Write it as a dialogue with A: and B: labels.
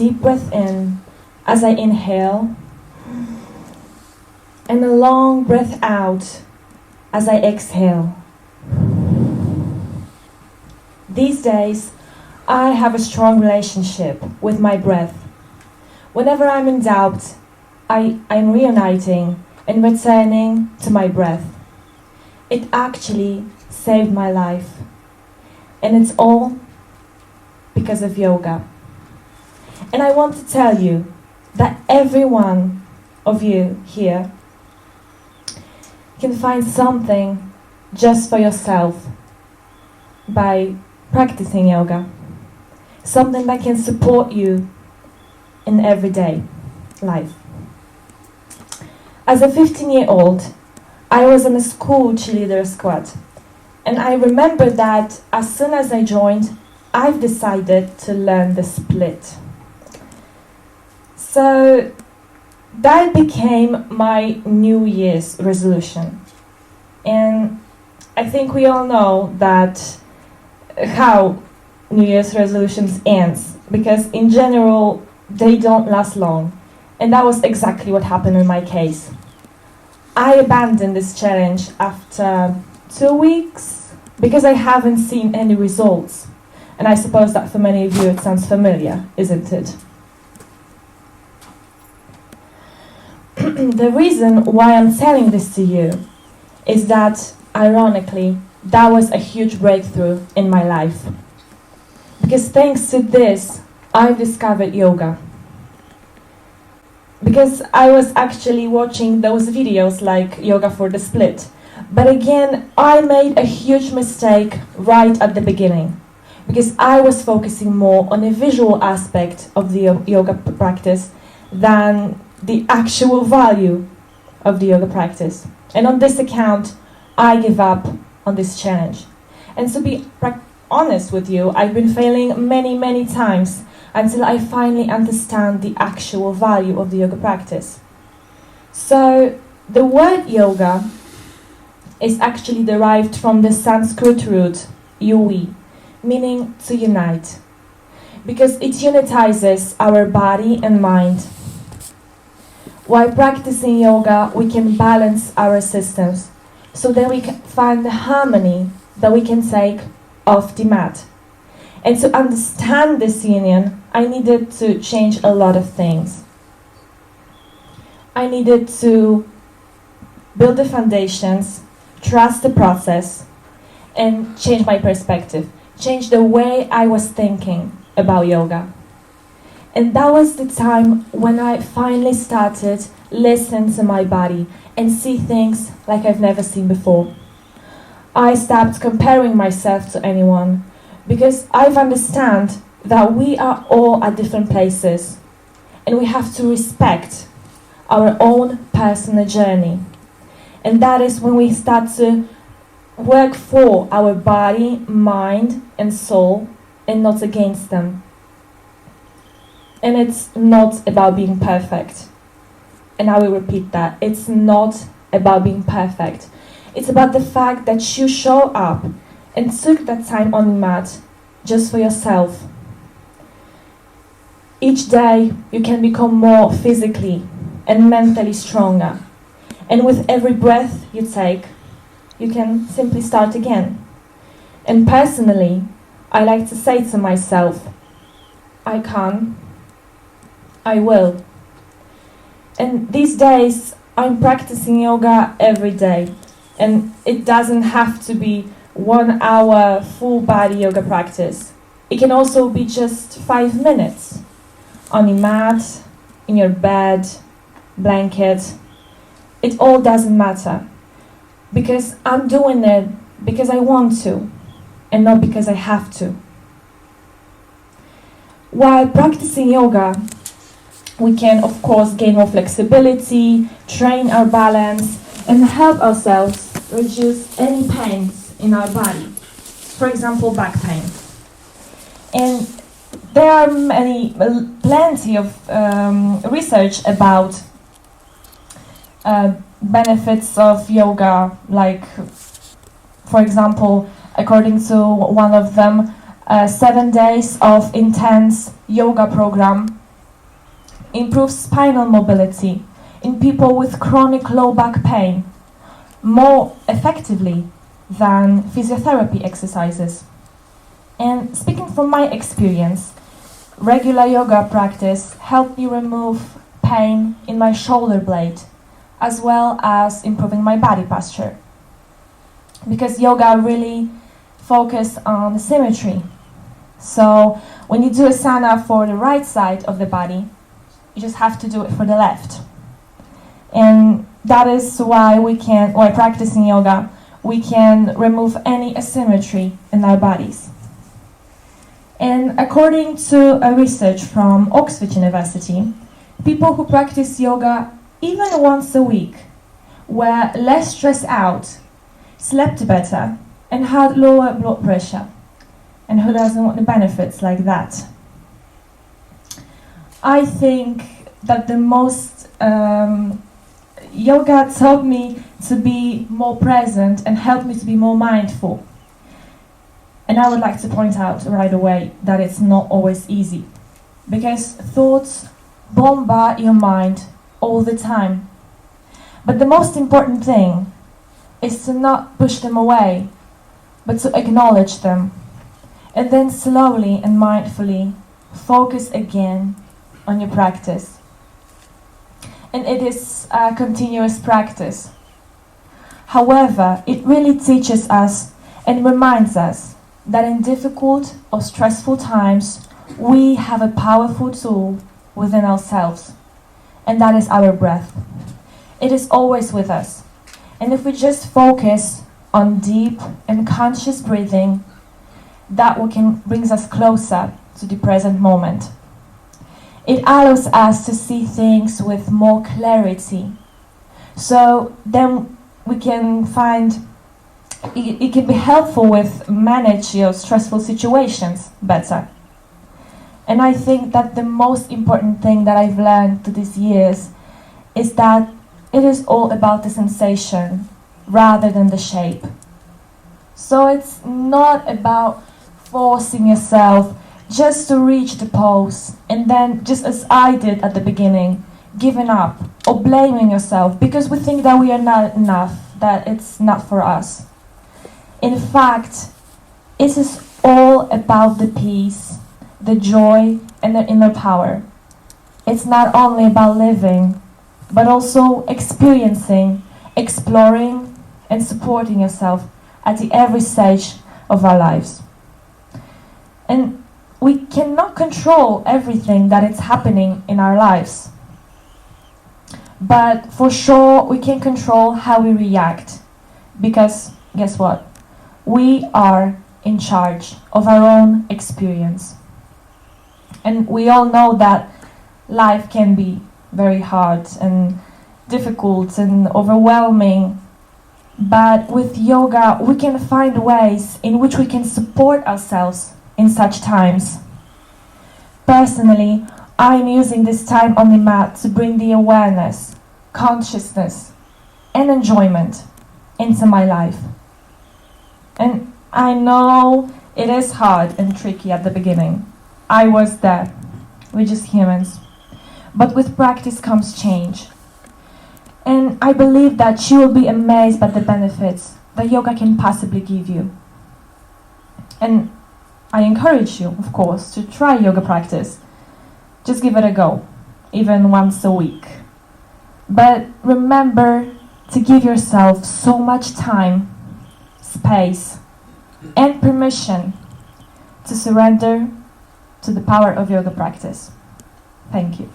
A: deep breath in as I inhale, and a long breath out as I exhale. These days, I have a strong relationship with my breath. Whenever I'm in doubt, I'm reuniting and returning to my breath. It actually saved my life. And it's all because of yoga. And I want to tell you that every one of you here can find something just for yourself by practicing yoga. Something that can support you in everyday life. As a 15-year-old, I was in a school cheerleader squad. And I remember that as soon as I joined, I've decided to learn the split. So that became my New Year's resolution. And I think we all know that how New Year's resolutions ends, because in general, they don't last long. And that was exactly what happened in my case. I abandoned this challenge after 2 weeks because I haven't seen any results. And I suppose that for many of you it sounds familiar, isn't it? The reason why I'm telling this to you is that, ironically, that was a huge breakthrough in my life. Because thanks to this, I've discovered yoga. Because I was actually watching those videos like Yoga for the Split. But again, I made a huge mistake right at the beginning. Because I was focusing more on the visual aspect of the yoga practice than the actual value of the yoga practice. And on this account, I give up on this challenge. And to be honest with you, I've been failing many times until I finally understand the actual value of the yoga practice. So the word yoga is actually derived from the Sanskrit root yui, meaning to unite, because it unitizes our body and mind. While practicing yoga, we can balance our systems so that we can find the harmony that we can take off the mat. And to understand this union, I needed to change a lot of things. I needed to build the foundations, trust the process, and change my perspective, change the way I was thinking about yoga. And that was the time when I finally started listening to my body and see things like I've never seen before. I stopped comparing myself to anyone, because I've understand that we are all at different places and we have to respect our own personal journey. And that is when we start to work for our body, mind and soul and not against them. And it's not about being perfect. And I will repeat that. It's not about being perfect. It's about the fact that you show up and took that time on the mat just for yourself. Each day you can become more physically and mentally stronger. And with every breath you take, you can simply start again. And personally, I like to say to myself, I can, I will. And these days I'm practicing yoga every day. And it doesn't have to be 1 hour full body yoga practice. It can also be just 5 minutes on your mat, in your bed, blanket. It all doesn't matter, because I'm doing it because I want to and not because I have to. While practicing yoga, we can of course gain more flexibility, train our balance and help ourselves reduce any pains in our body. For example, back pain. And there are plenty of research about benefits of yoga, like, for example, according to one of them, 7 days of intense yoga program improves spinal mobility in people with chronic low back pain more effectively than physiotherapy exercises. And speaking from my experience, regular yoga practice helped me remove pain in my shoulder blade, as well as improving my body posture. Because yoga really focuses on symmetry. So when you do asana for the right side of the body, you just have to do it for the left. And that is why while practicing yoga, we can remove any asymmetry in our bodies. And according to a research from Oxford University, people who practice yoga even once a week were less stressed out, slept better, and had lower blood pressure. And who doesn't want the benefits like that? I think that the most yoga taught me to be more present and helped me to be more mindful. And I would like to point out right away that it's not always easy, because thoughts bombard your mind all the time. But the most important thing is to not push them away, but to acknowledge them, and then slowly and mindfully focus again on your practice. And it is a continuous practice. However, it really teaches us and reminds us that in difficult or stressful times, we have a powerful tool within ourselves, and that is our breath. It is always with us. And if we just focus on deep and conscious breathing, that brings us closer to the present moment. It allows us to see things with more clarity. So then we can find it can be helpful with manage your stressful situations better. And I think that the most important thing that I've learned through these years is that it is all about the sensation rather than the shape. So it's not about forcing yourself just to reach the pose and then, just as I did at the beginning, giving up or blaming yourself because we think that we are not enough, that it's not for us. In fact, it is all about the peace, the joy, and the inner power. It's not only about living, but also experiencing, exploring, and supporting yourself at every stage of our lives. And we cannot control everything that is happening in our lives. But for sure, we can control how we react. Because, guess what? We are in charge of our own experience. And we all know that life can be very hard and difficult and overwhelming. But with yoga, we can find ways in which we can support ourselves in such times. Personally, I'm using this time on the mat to bring the awareness, consciousness, and enjoyment into my life. And I know it is hard and tricky at the beginning. I was there. We're just humans. But with practice comes change. And I believe that you will be amazed by the benefits that yoga can possibly give you. And I encourage you, of course, to try yoga practice. Just give it a go, even once a week. But remember to give yourself so much time, space, and permission to surrender to the power of yoga practice. Thank you.